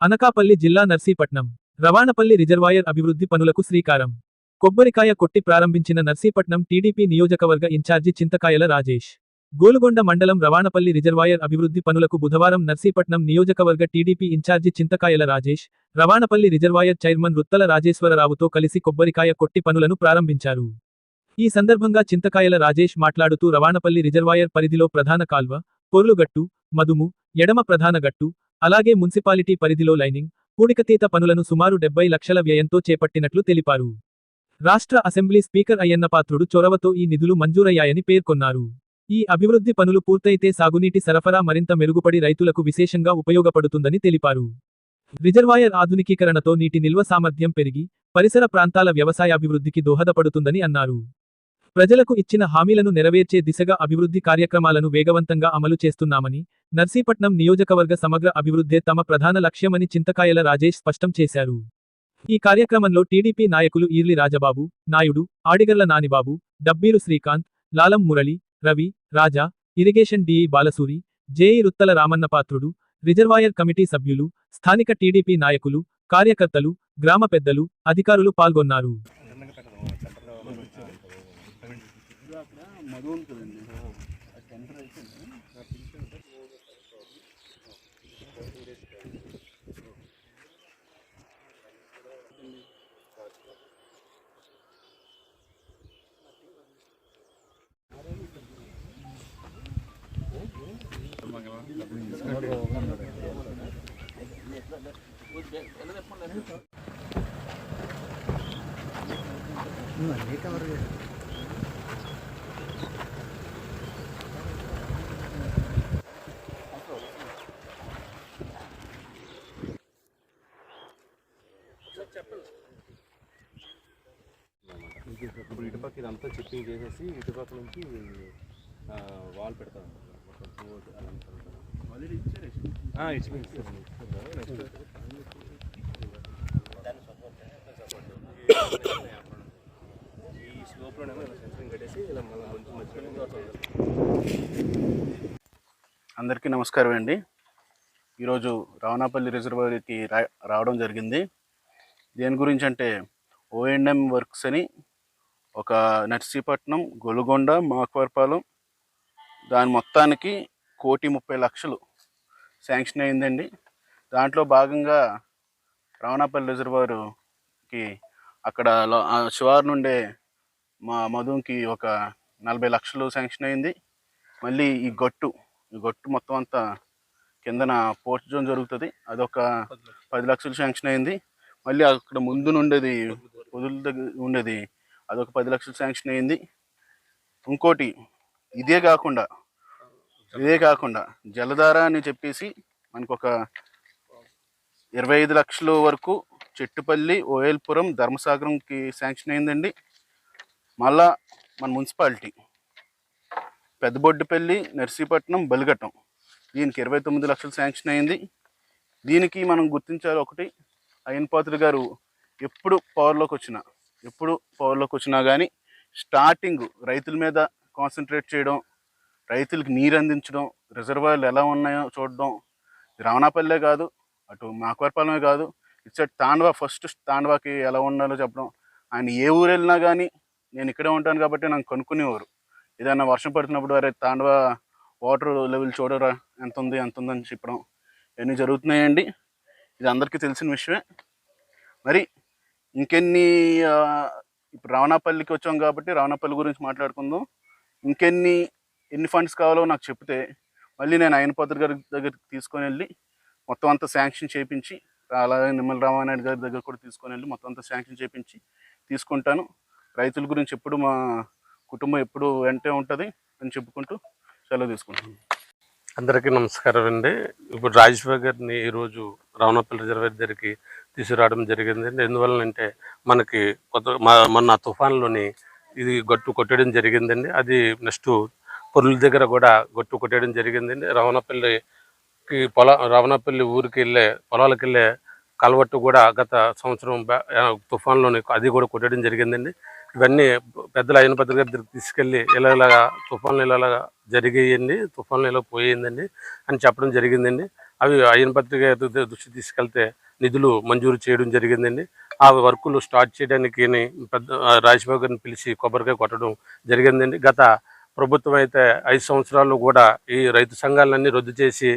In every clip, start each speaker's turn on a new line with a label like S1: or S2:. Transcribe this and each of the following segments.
S1: అనకాపల్లి జిల్లా నర్సీపట్నం రవాణపల్లి రిజర్వాయర్ అభివృద్ధి పనులకు శ్రీకారం. కొబ్బరికాయ కొట్టి ప్రారంభించిన నర్సీపట్నం టీడీపీ నియోజకవర్గ ఇన్ఛార్జి చింతకాయల రాజేష్. గోలుగొండ మండలం రవాణపల్లి రిజర్వాయర్ అభివృద్ధి పనులకు బుధవారం నర్సీపట్నం నియోజకవర్గ టీడీపీ ఇన్ఛార్జి చింతకాయల రాజేష్, రవాణపల్లి రిజర్వాయర్ చైర్మన్ రుత్తల రాజేశ్వరరావుతో కలిసి కొబ్బరికాయ కొట్టి పనులను ప్రారంభించారు. ఈ సందర్భంగా చింతకాయల రాజేష్ మాట్లాడుతూ రవాణపల్లి రిజర్వాయర్ పరిధిలో ప్రధాన కాల్వ, పొర్లుగట్టు, మదుము, ఎడమ ప్రధాన గట్టు, అలాగే మున్సిపాలిటీ పరిధిలో లైనింగ్, పూడికతీత పనులను సుమారు 70 లక్షల వ్యయంతో చేపట్టినట్లు తెలిపారు. రాష్ట్ర అసెంబ్లీ స్పీకర్ అయ్యన్నపాత్రుడు చొరవతో ఈ నిధులు మంజూరయ్యాయని పేర్కొన్నారు. ఈ అభివృద్ధి పనులు పూర్తయితే సాగునీటి సరఫరా మరింత మెరుగుపడి రైతులకు విశేషంగా ఉపయోగపడుతుందని తెలిపారు. రిజర్వాయర్ ఆధునికీకరణతో నీటి నిల్వ సామర్థ్యం పెరిగి, పరిసర ప్రాంతాల వ్యవసాయాభివృద్ధికి దోహదపడుతుందని అన్నారు. ప్రజలకు ఇచ్చిన హామీలను నెరవేర్చే దిశగా అభివృద్ధి కార్యక్రమాలను వేగవంతంగా అమలు చేస్తున్నామని, నర్సీపట్నం నియోజకవర్గ సమగ్ర అభివృద్ధే తమ ప్రధాన లక్ష్యమని చింతకాయల రాజేష్ స్పష్టం చేశారు. ఈ కార్యక్రమంలో టీడీపీ నాయకులు ఈర్లి రాజబాబు, నాయుడు, ఆడిగర్ల నానిబాబు, డబ్బీరు శ్రీకాంత్, లాలం మురళి, రవి, రాజా, irrigation DE Balashowry, JEE Ruttala రామన్నపాత్రుడు, reservoir committee సభ్యులు, స్థానిక టీడీపీ నాయకులు, కార్యకర్తలు, గ్రామ పెద్దలు, అధికారులు పాల్గొన్నారు.
S2: ఇప్పుడు ఇటుపక్క ఇదంతా చిప్పింగ్ చేసేసి ఇటుపక్క నుంచి వాల్ పెడతాం. ఈ స్లోప్లోనేమో సెన్సరింగ్ కట్టేసి ఇలా మళ్ళీ అందరికీ నమస్కారం అండి. ఈరోజు రావణపల్లి రిజర్వాయర్కి రావడం జరిగింది. దేని గురించి అంటే O&M వర్క్స్ అని ఒక నర్సీపట్నం, గొలుగొండ, మాకవరపాలెం దాని మొత్తానికి 1,30,00,000 శాంక్షన్ అయిందండి. దాంట్లో భాగంగా రావణపల్లి రిజర్వాయర్కి అక్కడ శివారు నుండే మా మధుకి ఒక 40 లక్షలు శాంక్షన్ అయింది. మళ్ళీ ఈ గట్టు మొత్తం అంతా కిందన పోస్ట్ జోన్ జరుగుతుంది, అదొక 10 లక్షలు శాంక్షన్ అయింది. మళ్ళీ అక్కడ ముందు నుండేది పొదుల దగ్గర ఉండేది, అదొక 10 లక్షలు శాంక్షన్ అయింది. ఇంకోటి ఇదే కాకుండా జలధార అని చెప్పేసి మనకు ఒక 25 లక్షల వరకు చెట్టుపల్లి, ఓయల్పురం, ధర్మసాగరంకి శాంక్షన్ అయిందండి. మళ్ళా మన మున్సిపాలిటీ పెద్దబొడ్డుపల్లి, నర్సీపట్నం, బలిఘట్టం దీనికి 29 లక్షలు శాంక్షన్ అయింది. దీనికి మనం గుర్తించాలి ఒకటి, అయ్యన్నపాత్రుడు గారు ఎప్పుడు పవర్లోకి వచ్చినా కానీ స్టార్టింగ్ రైతుల మీద కాన్సన్ట్రేట్ చేయడం, రైతులకు నీరు అందించడం, రిజర్వాయర్లు ఎలా ఉన్నాయో చూడడం. రావణపల్లె కాదు, అటు మాకవరపాలెమే కాదు, ఇటు తాండవా, ఫస్ట్ తాండవాకి ఎలా ఉండాలో చెప్పడం. ఆయన ఏ ఊరు వెళ్ళినా కానీ నేను ఇక్కడే ఉంటాను కాబట్టి నాకు కనుక్కునేవారు. ఏదైనా వర్షం పడుతున్నప్పుడు వారే తాండవా వాటర్ లెవెల్ చూడరా ఎంత ఉందని చెప్పడం ఇవన్నీ జరుగుతున్నాయండి. ఇది అందరికీ తెలిసిన విషయమే. మరి ఇంకెన్ని ఇప్పుడు రావణపల్లికి వచ్చాం కాబట్టి రావణపల్లి గురించి మాట్లాడుకుందాం. ఎన్ని ఫండ్స్ కావాలో నాకు చెప్తే మళ్ళీ నేను అయ్యన్నపాత్రుడు గారి దగ్గరికి తీసుకొని వెళ్ళి మొత్తం అంతా శాంక్షన్ చేయించి, అలాగే నిమ్మల రామానాయుడు గారి దగ్గర కూడా తీసుకొని వెళ్ళి మొత్తం అంతా శాంక్షన్ చేయించి తీసుకుంటాను. రైతుల గురించి ఎప్పుడు మా కుటుంబం ఎప్పుడు వెంటే ఉంటుంది అని చెప్పుకుంటూ సెలవు తీసుకుంటాను.
S3: అందరికీ నమస్కారం అండి. ఇప్పుడు రాజేశ్వర్ గారిని ఈరోజు రావణపల్లి రిజర్వాయర్ దగ్గరికి తీసుకురావడం జరిగింది. ఎందువలనంటే మనకి మొన్న తుఫాన్లోని ఇది గట్టు కొట్టడం జరిగిందండి. అది నెక్స్ట్ పొరుల దగ్గర కూడా గట్టు కొట్టడం జరిగిందండి. రావణపల్లి ఊరికి వెళ్ళే పొలాలకు వెళ్ళే కలవట్టు కూడా గత సంవత్సరం తుఫాన్లోని అది కూడా కొట్టడం జరిగిందండి. ఇవన్నీ పెద్దల అయ్యన్నపాత్రుడు గారి దగ్గరికి తీసుకెళ్ళి ఇలాగా తుఫాన్లు ఇలాగా జరిగేయండి, తుఫాన్లు ఇలా పోయిందండి అని చెప్పడం జరిగిందండి. అవి అయిన పత్రిక దృష్టి తీసుకెళ్తే నిధులు మంజూరు చేయడం జరిగిందండి. ఆ వర్కులు స్టార్ట్ చేయడానికి పెద్ద రాజబాబు గారిని పిలిచి కొబ్బరికాయ కొట్టడం జరిగిందండి. గత ప్రభుత్వం అయితే 5 సంవత్సరాలు కూడా ఈ రైతు సంఘాలన్నీ రద్దు చేసి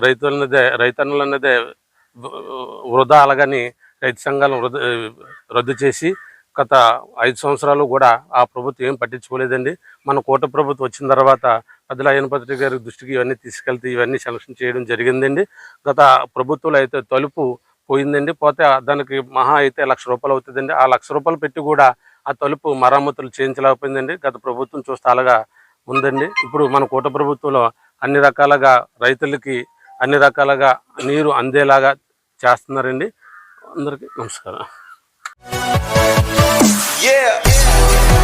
S3: రైతన్నలన్నదే వృధా అలాగని రైతు సంఘాలను రద్దు చేసి గత 5 సంవత్సరాలు కూడా ఆ ప్రభుత్వం ఏం పట్టించుకోలేదండి. మన కూట ప్రభుత్వం వచ్చిన తర్వాత పెద్దల అయ్యన పత్రిక గారి దృష్టికి ఇవన్నీ తీసుకెళ్తే ఇవన్నీ సెలక్షన్ చేయడం జరిగిందండి. గత ప్రభుత్వంలో అయితే తలుపు పోయిందండి. పోతే దానికి మహా అయితే ₹1,00,000 అవుతుందండి. ఆ ₹1,00,000 పెట్టి కూడా ఆ తలుపు మరమ్మతులు చేయించలేకపోయిందండి. గత ప్రభుత్వం చూస్తే అలాగా ఉందండి. ఇప్పుడు మన కూట ప్రభుత్వంలో అన్ని రకాలుగా రైతులకి అన్ని రకాలుగా నీరు అందేలాగా చేస్తున్నారండి. అందరికీ నమస్కారం.
S4: Yeah.